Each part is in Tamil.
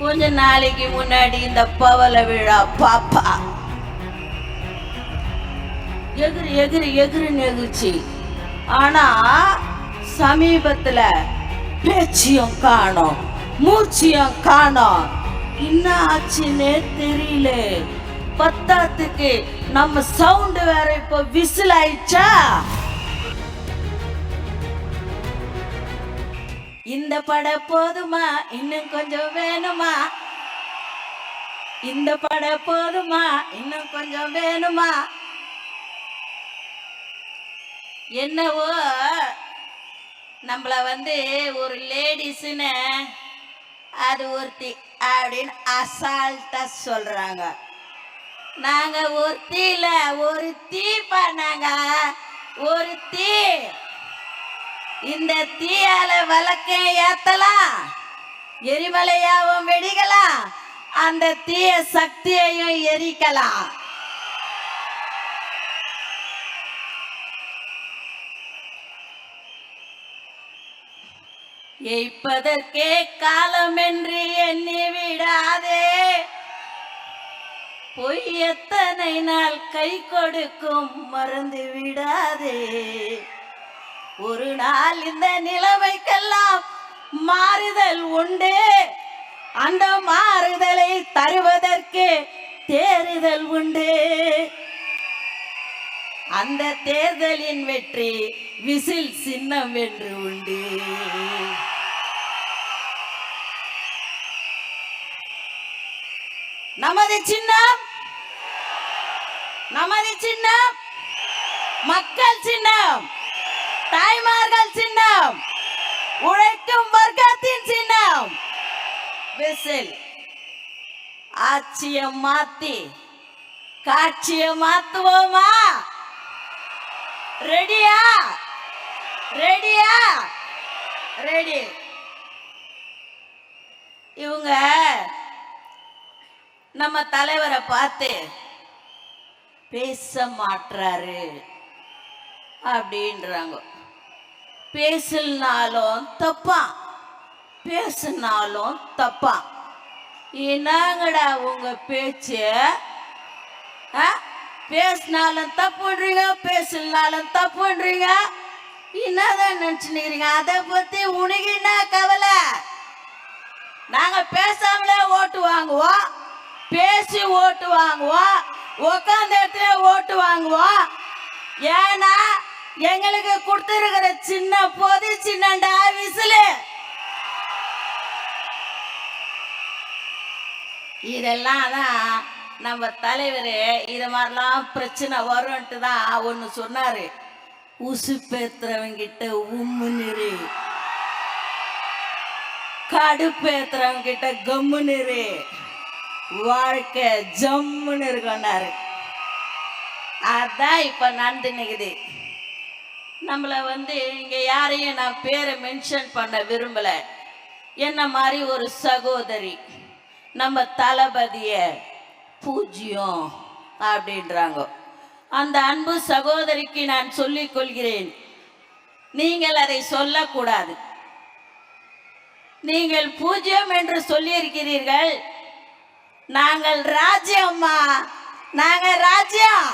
கொஞ்ச நாளைக்கு முன்னாடி இந்த பவள விழா பாப்பா எகிரி எகிரி எகிரின்னு எகிரிச்சு. ஆனா சமீபத்துல பேச்சியும் காணோம், மூச்சியும் காணோம். என்ன ஆச்சுன்னே தெரியல. பத்தாத்துக்கு நம்ம சவுண்ட் வேற இப்ப விசில் ஆயிடுச்சா. இந்த பட போதுமா, இன்னும் கொஞ்சம் வேணுமா? இந்த பட போதுமா, இன்னும் கொஞ்சம் வேணுமா? என்னவோ நம்மள ஒரு லேடிஸ்ன்னு அது ஒருத்தி அப்படின்னு அசால்ட்டா சொல்றாங்க. நாங்க ஒருத்தி இல்ல, ஒரு தீ பண்ணாங்க, ஒரு தீ. இந்த தீயால வழக்க ஏத்தலாம், எரிமலையாவும் வெடிக்கலாம், அந்த தீய சக்தியையும் எரிக்கலாம். எய்ப்பதற்கே காலம் என்று எண்ணி விடாதே, பொய் எத்தனை நாள் கை கொடுக்கும் மறந்து விடாதே. ஒரு நாள் இந்த நிலைமைக்கெல்லாம் மாறுதல் உண்டு, அந்த மாறுதலை தருவதற்கு தேறுதல் உண்டு. அந்த தேர்தலின் வெற்றி விசில் சின்னம் என்று உண்டு. நமது சின்னம், நமது சின்னம் மக்கள் சின்னம், தாய்மார்கள் சின்னம், உழைக்கும் வர்க்கத்தின் சின்னம் விசில். ஆட்சியை மாத்தி காட்சியை மாத்துவோமா? ரெடியா? ரெடியா? ரெடி. இவங்க நம்ம தலைவரை பார்த்து பேச மாட்டாரு அப்படின்றாங்க. பேசினாலும் தப்பா, பேசினாலும் தப்பா. என்னங்கடா உங்க பேச்சு? பேசினாலும் தப்புன்றீங்க, பேசினாலும் தப்புன்றீங்க. என்னதான் நினைச்சுக்கிறீங்க? அதை பத்தி உனக்கு என்ன கவலை? நாங்க பேசாமலே ஓட்டு வாங்குவோம், பேசி ஓட்டு வாங்குவோம், உக்காந்த இடத்துல ஓட்டு வாங்குவோம். ஏன்னா எங்களுக்கு கொடுத்திருக்கிற சின்ன போது சின்னண்டா விசிலு. இதெல்லாம் தான் நம்ம தலைவர் இது மாதிரிலாம் பிரச்சனை வரும்ட்டு தான் ஒன்று சொன்னாரு. உசு பேத்துறவங்கிட்ட உம்முன்னு, கடுப்பேத்துறவங்கிட்ட கம்முன்னு, வாழ்க்கை ஜம்முன்னு இருக்கொண்டாரு. அதான் இப்ப நடந்து நிக்குது. நம்மள இங்க யாரையும் நான் பேரை மென்ஷன் பண்ண விரும்பல. என்ன மாதிரி ஒரு சகோதரி நம்ம தளபதிய பூஜ்யம் அப்படின்றாங்க. அந்த அன்பு சகோதரிக்கு நான் சொல்லிக் கொள்கிறேன், நீங்கள் அதை சொல்லக்கூடாது. நீங்கள் பூஜ்யம் என்று சொல்லி இருக்கிறீர்கள். நாங்கள் ராஜ்யம்மா, நாங்க ராஜ்யம்,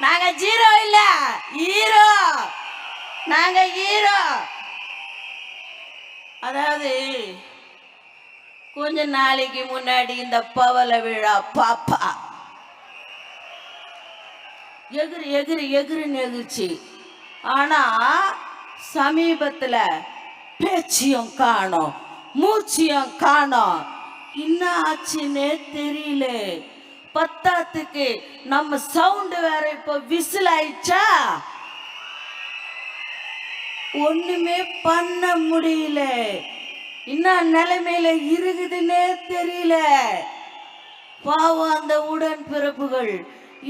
நாங்க ஜீரோ இல்ல, ஹீரோ. நாங்க ஹீரோ. அதாவது கொஞ்ச நாளைக்கு முன்னாடி இந்த பவள விழா பாப்பா எகிரி எகிரி எகிரின்னு எகிரிச்சு. ஆனா சமீபத்துல பேச்சியும் காணோம், மூச்சியும் காணோம். என்ன ஆச்சுன்னே தெரியல. பத்தாத்துக்கு நம்ம சவுண்ட் வேற இப்ப விசில் ஆயிடுச்சா. ஒண்ணுமே பண்ண முடியல. என்ன நிலைமையில இருக்குதுன்னே தெரியல. பாவம் அந்த உடன்பிறப்புகள்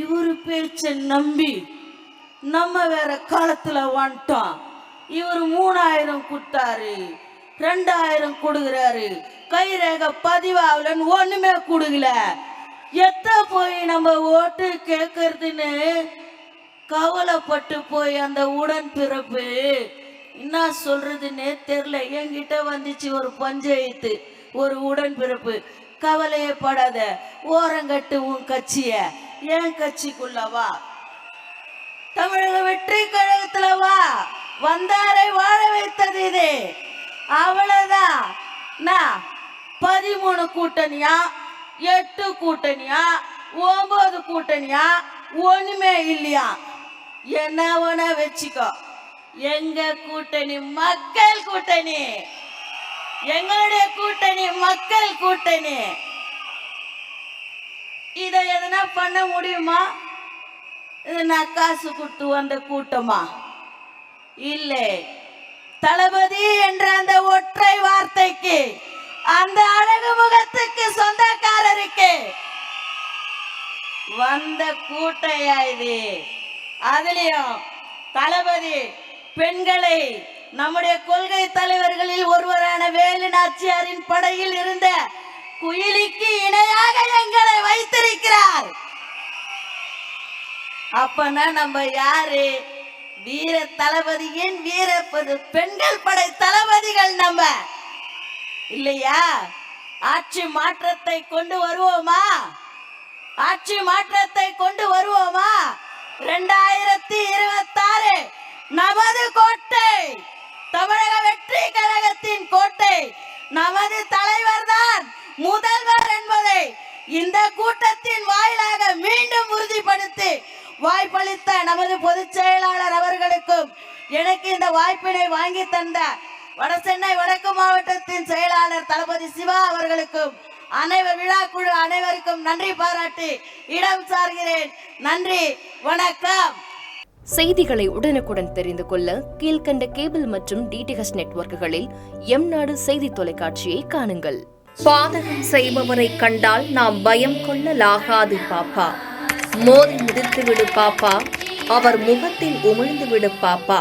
இவரு பேச்ச நம்பி நம்ம வேற காலத்துல வந்துட்டோம். இவர் 3000 கொடுத்தாரு, 2000 கொடுக்குறாரு, கைரேகை பதிவாகலன்னு ஒண்ணுமே கொடுக்கல. எத்த போய் நம்ம ஓட்டு கேட்கறதுன்னு கவலைப்பட்டு போய் அந்த உடன்பிறப்பு என்ன சொல்றதுன்னே தெரியல. என்கிட்ட வந்துச்சு ஒரு பஞ்சாயத்து, ஒரு உடன்பிறப்பு. கவலையே படாத, ஓரங்கட்டு உன் கட்சிய, என் கட்சிக்குள்ள வா, தமிழக வெற்றி கழகத்துல வா, வந்தாரை வாழ வைத்தது இது. அவ்வளவுதான். நான் 13 கூட்டணியா, 8 கூட்டணியா, 9 கூட்டணியா, ஒண்ணுமே இல்லையா. என்ன வேணா வச்சுக்கோ, எங்க கூட்டணி மக்கள் கூட்டணி, எங்களுடைய கூட்டணி மக்கள் கூட்டணி. இதை எதனா பண்ண முடியுமா? இது நான் காசு கொடுத்து வந்த கூட்டமா? இல்லை. தளபதி என்ற அந்த ஒற்றை வார்த்தைக்கு, அந்த அழகு முகத்துக்கு சொந்தக்காரருக்கு வந்த கூட்டையா இது. அதுலயும் தளபதி பெண்களை நம்முடைய கொள்கை தலைவர்களில் ஒருவரான வேலு நாச்சியாரின் படையில் இருந்த குயிலிக்கு இணையாக எங்களை வைத்திருக்கிறார். அப்பனா நம்ம யாரு? வீர தளபதியின் வீரப்பது பெண்கள் படை தளபதிகள் நம்ம இல்லையா? ஆட்சி மாற்றத்தை கொண்டு வருவோமா? ஆட்சி மாற்றத்தை கொண்டு வருவோமா? 2026 நமது கோட்டை, தமிழக வெற்றி கழகத்தின் கோட்டை, நமது தலைவர் தான் முதல்வர் என்பதை இந்த கூட்டத்தின் வாயிலாக மீண்டும் உறுதிப்படுத்தி வாய்ப்பளித்த நமது பொதுச் செயலாளர் அவர்களுக்கும், எனக்கு இந்த வாய்ப்பினை வாங்கி தந்த வடசென்னை வடக்கு மாவட்டத்தின் செயலாளர் தளபதி சிவா அவர்களுக்கும், விழா குழு அனைவருக்கும் நன்றி பாராட்டி இடம் சார்கிறேன். நன்றி, வணக்கம். செய்திகளை உடனுக்குடன் தெரிந்து கொள்ள கீழ்கண்ட கேபிள் மற்றும் டிடிஹெச் நெட்வொர்க்குகளில் எம்நாடு செய்தி தொலைக்காட்சியை காணுங்கள். பாதகம் செய்பவரை கண்டால் நாம் பயம் கொள்ளலாகாது பாப்பா. மோதி மிதித்து விடு பாப்பா, அவர் முகத்தில் உமிழ்ந்து விடு பாப்பா.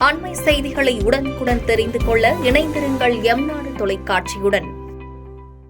அண்மை செய்திகளை உடனுக்குடன் தெரிந்து கொள்ள இணைந்திருங்கள் எம்நாடு தொலைக்காட்சியுடன்.